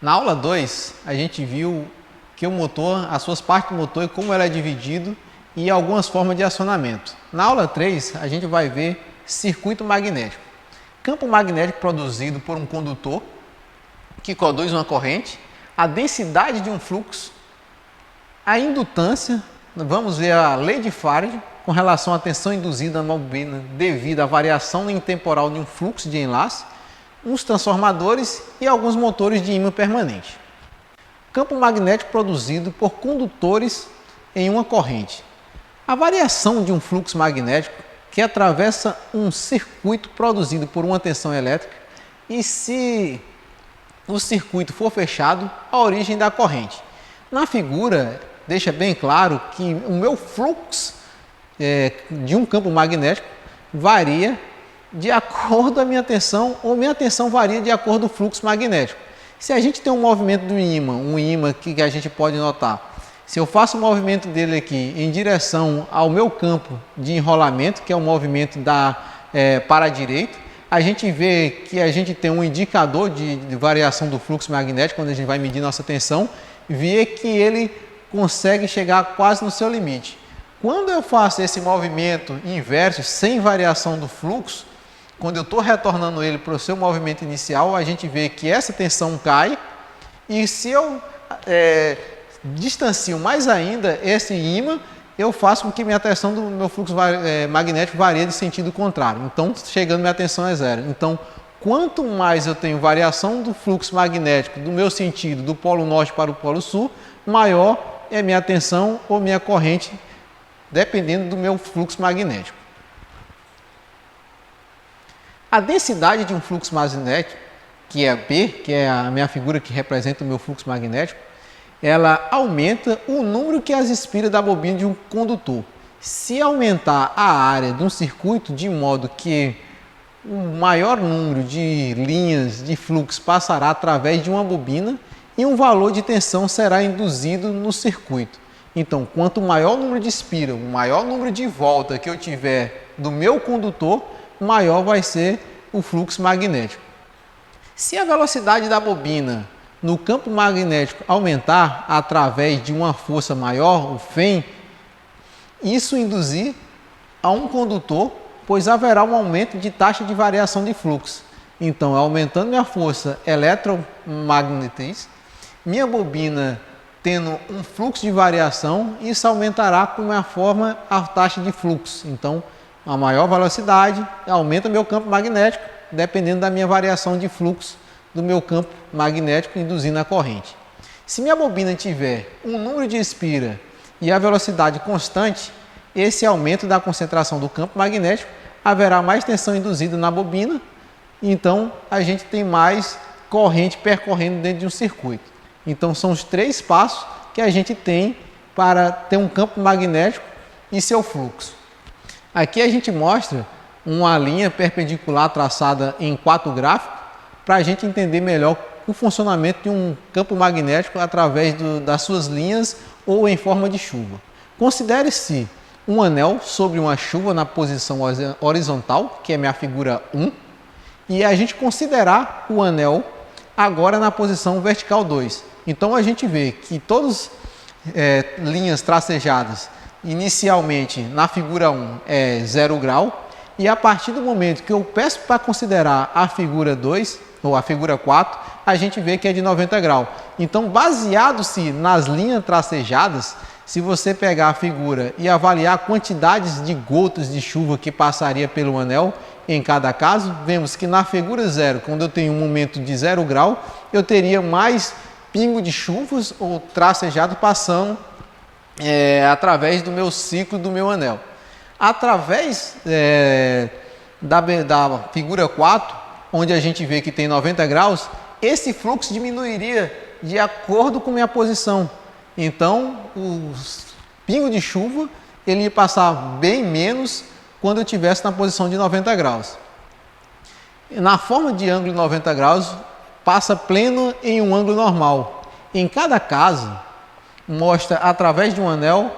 Na aula 2, a gente viu que o motor, as suas partes do motor e como ela é dividido e algumas formas de acionamento. Na aula 3, a gente vai ver circuito magnético. Campo magnético produzido por um condutor que conduz uma corrente, a densidade de um fluxo, a indutância, vamos ver a lei de Faraday com relação à tensão induzida na bobina devido à variação intemporal de um fluxo de enlace, uns transformadores e alguns motores de ímã permanente. Campo magnético produzido por condutores em uma corrente. A variação de um fluxo magnético que atravessa um circuito produzido por uma tensão elétrica e, se o circuito for fechado, a origem da corrente. Na figura, deixa bem claro que o meu fluxo de um campo magnético varia de acordo com a minha tensão, ou minha tensão varia de acordo com o fluxo magnético. Se a gente tem um movimento do ímã, um ímã que a gente pode notar, se eu faço o movimento dele aqui em direção ao meu campo de enrolamento, que é o movimento para a direita, a gente vê que a gente tem um indicador de variação do fluxo magnético, quando a gente vai medir nossa tensão, vê que ele consegue chegar quase no seu limite. Quando eu faço esse movimento inverso, sem variação do fluxo, quando eu estou retornando ele para o seu movimento inicial, a gente vê que essa tensão cai e se eu distancio mais ainda esse ímã, eu faço com que minha tensão do meu fluxo magnético varie de sentido contrário. Então, chegando minha tensão é zero. Então, quanto mais eu tenho variação do fluxo magnético do meu sentido do polo norte para o polo sul, maior é minha tensão ou minha corrente, dependendo do meu fluxo magnético. A densidade de um fluxo magnético, que é P, que é a minha figura que representa o meu fluxo magnético, ela aumenta o número que as espiras da bobina de um condutor. Se aumentar a área de um circuito de modo que o maior número de linhas de fluxo passará através de uma bobina e um valor de tensão será induzido no circuito. Então, quanto maior o número de espiras, o maior número de volta que eu tiver do meu condutor, maior vai ser o fluxo magnético. Se a velocidade da bobina no campo magnético aumentar através de uma força maior, o Fem, isso induzir a um condutor, pois haverá um aumento de taxa de variação de fluxo. Então, aumentando minha força eletromagnética, minha bobina tendo um fluxo de variação, isso aumentará com a forma a taxa de fluxo. Então, a maior velocidade aumenta meu campo magnético, dependendo da minha variação de fluxo do meu campo magnético induzindo a corrente. Se minha bobina tiver um número de espira e a velocidade constante, esse aumento da concentração do campo magnético, haverá mais tensão induzida na bobina, então a gente tem mais corrente percorrendo dentro de um circuito. Então são os 3 passos que a gente tem para ter um campo magnético e seu fluxo. Aqui a gente mostra uma linha perpendicular traçada em 4 gráficos para a gente entender melhor o funcionamento de um campo magnético através das suas linhas ou em forma de chuva. Considere-se um anel sobre uma chuva na posição horizontal, que é minha figura 1, e a gente considerar o anel agora na posição vertical 2. Então a gente vê que todas linhas tracejadas inicialmente na figura 1 é 0 grau, e a partir do momento que eu peço para considerar a figura 2 ou a figura 4, a gente vê que é de 90 graus. Então, baseado-se nas linhas tracejadas, se você pegar a figura e avaliar quantidades de gotas de chuva que passaria pelo anel em cada caso, vemos que na figura 0, quando eu tenho um momento de 0 grau, eu teria mais pingo de chuvas ou tracejado passando através do meu ciclo do meu anel. Através da figura 4, onde a gente vê que tem 90 graus, esse fluxo diminuiria de acordo com minha posição. Então, o pingo de chuva ele ia passar bem menos quando eu estivesse na posição de 90 graus. Na forma de ângulo de 90 graus, passa pleno em um ângulo normal. Em cada caso, mostra através de um anel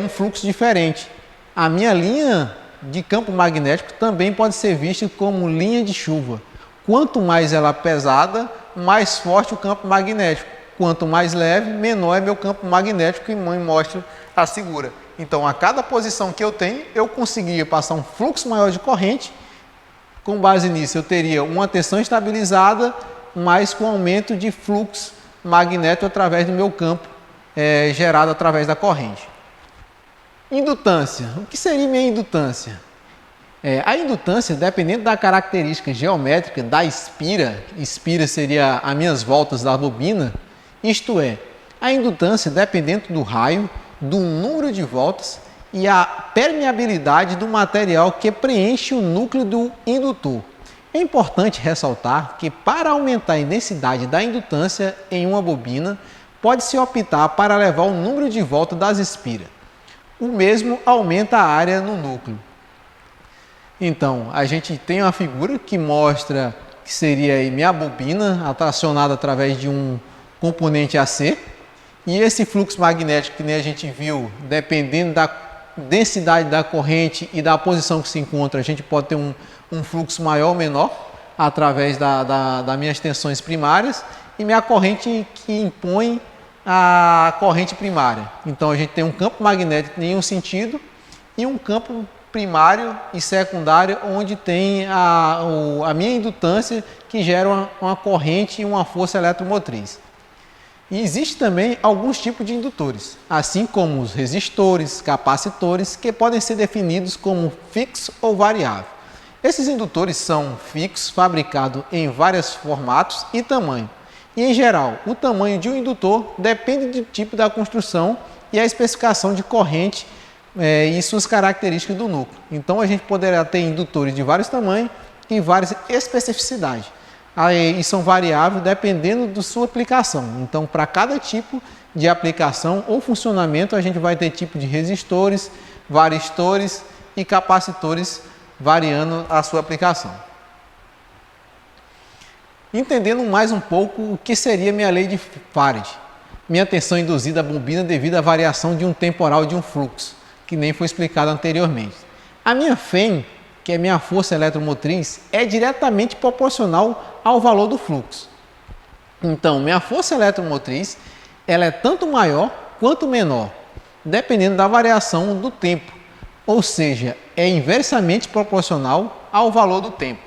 um fluxo diferente. A minha linha de campo magnético também pode ser vista como linha de chuva. Quanto mais ela é pesada, mais forte o campo magnético. Quanto mais leve, menor é meu campo magnético, que me mostra a figura. Então, a cada posição que eu tenho, eu conseguia passar um fluxo maior de corrente. Com base nisso, eu teria uma tensão estabilizada, mas com aumento de fluxo magnético através do meu campo gerado através da corrente. Indutância. O que seria minha indutância? A indutância, dependendo da característica geométrica da espira seria as minhas voltas da bobina, isto é, a indutância dependendo do raio, do número de voltas e a permeabilidade do material que preenche o núcleo do indutor. É importante ressaltar que para aumentar a densidade da indutância em uma bobina, pode-se optar para elevar o número de voltas das espiras. O mesmo aumenta a área no núcleo. Então, a gente tem uma figura que mostra que seria aí minha bobina atracionada através de um componente AC. E esse fluxo magnético que nem a gente viu, dependendo da densidade da corrente e da posição que se encontra, a gente pode ter um fluxo maior ou menor através das minhas tensões primárias e minha corrente que impõe a corrente primária. Então, a gente tem um campo magnético em um sentido e um campo primário e secundário, onde tem a minha indutância que gera uma corrente e uma força eletromotriz. E existe também alguns tipos de indutores, assim como os resistores, capacitores, que podem ser definidos como fixos ou variáveis. Esses indutores são fixos, fabricados em vários formatos e tamanhos. E, em geral, o tamanho de um indutor depende do tipo da construção e a especificação de corrente e suas características do núcleo. Então, a gente poderá ter indutores de vários tamanhos e várias especificidades. E são variáveis dependendo da sua aplicação. Então, para cada tipo de aplicação ou funcionamento, a gente vai ter tipo de resistores, varistores e capacitores variando a sua aplicação. Entendendo mais um pouco o que seria minha lei de Faraday. Minha tensão induzida à bobina devido à variação de um temporal de um fluxo, que nem foi explicado anteriormente. A minha FEM, que é minha força eletromotriz, é diretamente proporcional ao valor do fluxo. Então, minha força eletromotriz ela é tanto maior quanto menor, dependendo da variação do tempo, ou seja, é inversamente proporcional ao valor do tempo.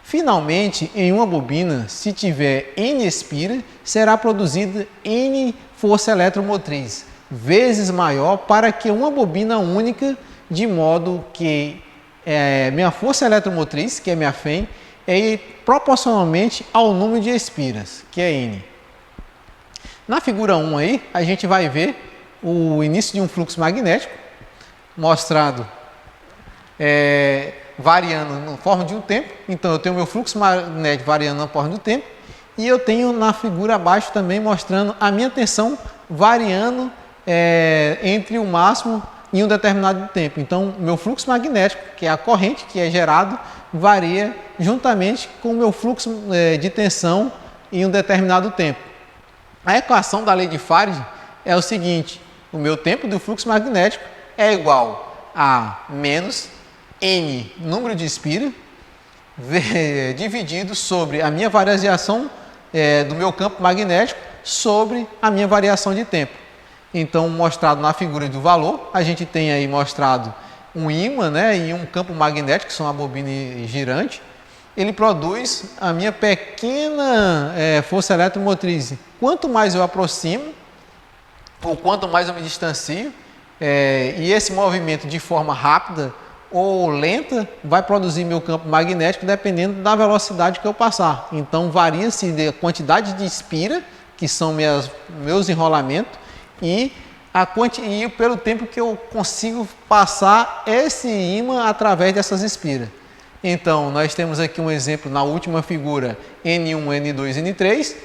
Finalmente, em uma bobina, se tiver N espira, será produzida N força eletromotriz, vezes maior para que uma bobina única, de modo que minha força eletromotriz, que é minha FEM, é proporcionalmente ao número de espiras, que é N. Na figura 1 aí, a gente vai ver o início de um fluxo magnético, mostrado variando na forma de um tempo. Então, eu tenho meu fluxo magnético variando na forma do tempo, e eu tenho na figura abaixo também mostrando a minha tensão variando entre o máximo em um determinado tempo. Então, meu fluxo magnético, que é a corrente que é gerado, varia juntamente com o meu fluxo de tensão em um determinado tempo. A equação da lei de Faraday é o seguinte: o meu tempo do fluxo magnético é igual a menos N número de espira dividido sobre a minha variação do meu campo magnético sobre a minha variação de tempo. Então, mostrado na figura do valor, a gente tem aí mostrado um ímã, e um campo magnético, que são a bobina girante. Ele produz a minha pequena força eletromotriz. Quanto mais eu aproximo, ou quanto mais eu me distancio, e esse movimento de forma rápida ou lenta vai produzir meu campo magnético dependendo da velocidade que eu passar. Então, varia-se a quantidade de espira, que são meus enrolamentos, e pelo tempo que eu consigo passar esse ímã através dessas espiras. Então, nós temos aqui um exemplo na última figura, N1, N2, N3.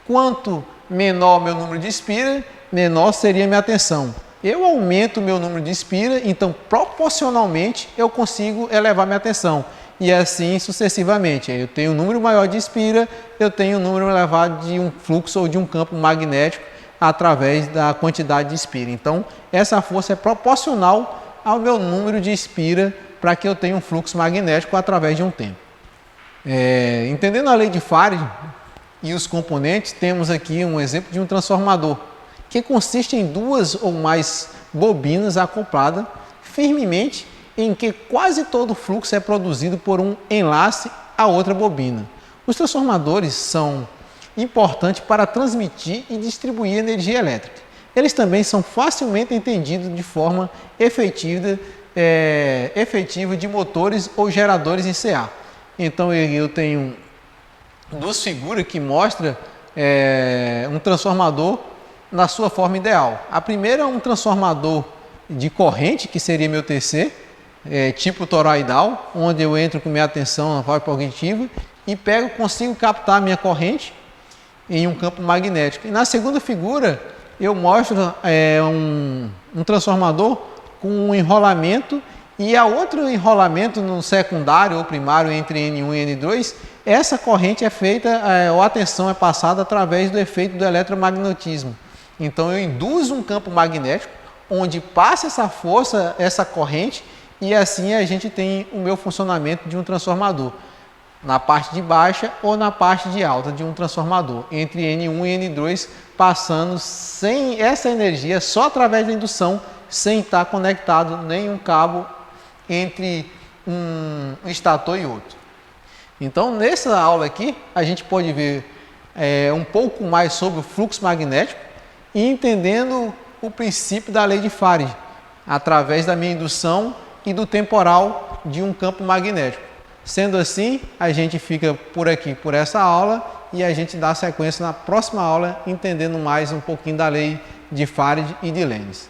Quanto menor meu número de espira, menor seria minha tensão. Eu aumento o meu número de espira, então proporcionalmente eu consigo elevar minha tensão. E assim sucessivamente. Eu tenho um número maior de espira, eu tenho um número elevado de um fluxo ou de um campo magnético através da quantidade de espira. Então, essa força é proporcional ao meu número de espira para que eu tenha um fluxo magnético através de um tempo. Entendendo a lei de Faraday, e os componentes, temos aqui um exemplo de um transformador, que consiste em duas ou mais bobinas acopladas firmemente, em que quase todo o fluxo é produzido por um enlace a outra bobina. Os transformadores são importantes para transmitir e distribuir energia elétrica. Eles também são facilmente entendidos de forma efetiva de motores ou geradores em CA. Então eu tenho duas figuras que mostram um transformador na sua forma ideal. A primeira é um transformador de corrente, que seria meu TC, tipo toroidal, onde eu entro com minha atenção na válvula progressiva e consigo captar a minha corrente em um campo magnético. E na segunda figura eu mostro um transformador com um enrolamento e a outro enrolamento no secundário ou primário entre N1 e N2. Essa corrente é feita, ou a tensão é passada através do efeito do eletromagnetismo. Então eu induzo um campo magnético onde passa essa força, essa corrente, e assim a gente tem o meu funcionamento de um transformador na parte de baixa ou na parte de alta de um transformador, entre N1 e N2, passando sem essa energia, só através da indução, sem estar conectado nenhum cabo entre um estator e outro. Então, nessa aula aqui, a gente pode ver um pouco mais sobre o fluxo magnético e entendendo o princípio da lei de Faraday, através da minha indução e do temporal de um campo magnético. Sendo assim, a gente fica por aqui por essa aula e a gente dá sequência na próxima aula, entendendo mais um pouquinho da lei de Faraday e de Lenz.